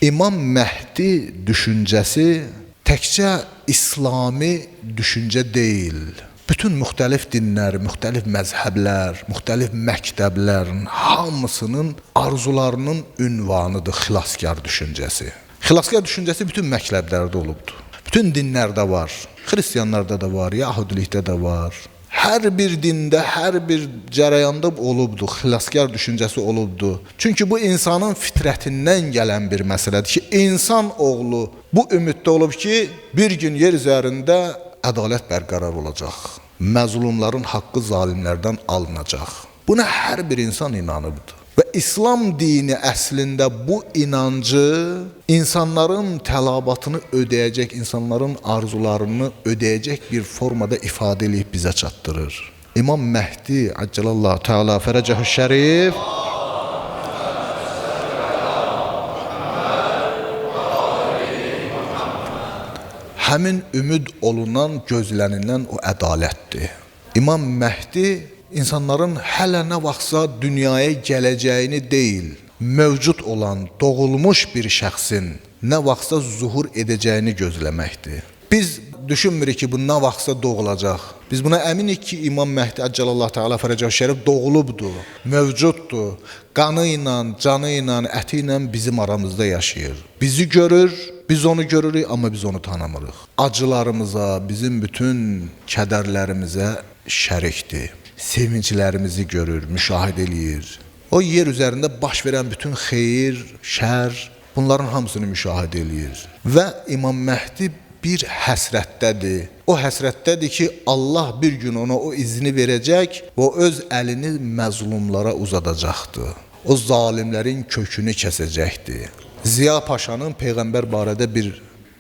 İmam Məhdi düşüncəsi təkcə İslami düşüncə deyil. Bütün müxtəlif dinlər, müxtəlif məzhəblər, müxtəlif məktəblərin hamısının arzularının ünvanıdır xilaskar düşüncəsi. Xilaskar düşüncəsi bütün məktəblərdə olubdur. Bütün dinlərdə var. Xristianlarda da var, Yahudilikdə də var. Hər bir dində, hər bir cərəyanda olubdur, xilaskar düşüncəsi olubdur. Çünki bu insanın fitrətindən gələn bir məsələdir ki, insan oğlu bu ümiddə olub ki, bir gün yer üzərində ədalət bərqərar olacaq. Məzlumların haqqı zalimlərdən alınacaq. Buna hər bir insan inanıbdır. Və İslam dini əslində bu inancı insanların tələbatını ödəyəcək, insanların arzularını ödəyəcək bir formada ifadə edib bizə çatdırır. İmam Məhdi Əcəlallahu Teala Fərəcəhü Şərif həmin ümid olunan, gözlənilən o ədalətdir. İmam Məhdi insanların hələ nə vaxtsa dünyaya gələcəyini deyil, mövcud olan, doğulmuş bir şəxsin nə vaxtsa zuhur edəcəyini gözləməkdir. Biz düşünmürük ki, bu nə vaxtsa doğulacaq. Biz buna əminik ki, İmam Məhdi Əcəlallahu Teala Fərəcəhü Şərif doğulubdur, mövcuddur. Qanı ilə, canı ilə, əti ilə bizim aramızda yaşayır. Bizi görür, biz onu görürük, amma biz onu tanımırıq. Acılarımıza, bizim bütün kədərlərimizə şərikdir. Sevinclərimizi görür, müşahidə eləyir. O yer üzərində baş verən bütün xeyir, şər, bunların hamısını müşahidə eləyir. Və İmam Məhdi bir həsrətdədir. O həsrətdədir ki, Allah bir gün ona o izni verəcək və öz əlini məzlumlara uzadacaqdır. O zalimlərin kökünü kəsəcəkdir. Ziya Paşanın Peyğəmbər barədə bir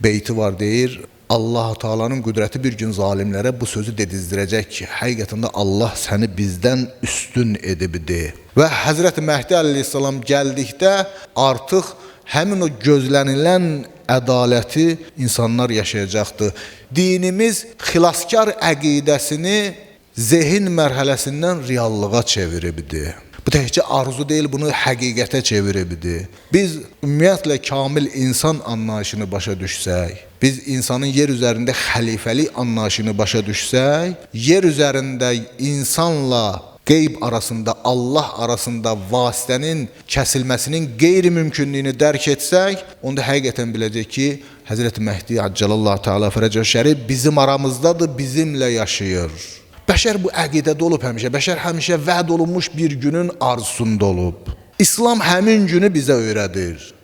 beyti var, deyir, Allah Taala'nın qüdrəti bir gün zalimlərə bu sözü dedizdirəcək ki, həqiqətində Allah səni bizdən üstün edibdir. Və Həzrəti Məhdi əleyhissalam gəldikdə artıq həmin o gözlənilən ədaləti insanlar yaşayacaqdır. Dinimiz xilaskar əqidəsini zehin mərhələsindən reallığa çeviribdir. Bu təkcə arzu deyil, bunu həqiqətə çeviribdir. Biz ümumiyyətlə kamil insan anlayışını başa düşsək, biz insanın yer üzərində xəlifəlik anlayışını başa düşsək, yer üzərində insanla qeyb arasında, Allah arasında vasitənin kəsilməsinin qeyri-mümkünlüyünü dərk etsək, onda həqiqətən biləcək ki, Həzrəti Məhdi Əcəlallahu Teala Fərəcəhü Şərif bizim aramızdadır, bizimlə yaşayır. Bəşər bu əqidədə olub həmişə, bəşər həmişə vəd olunmuş bir günün arzusunda olub. İslam həmin günü bizə öyrədir.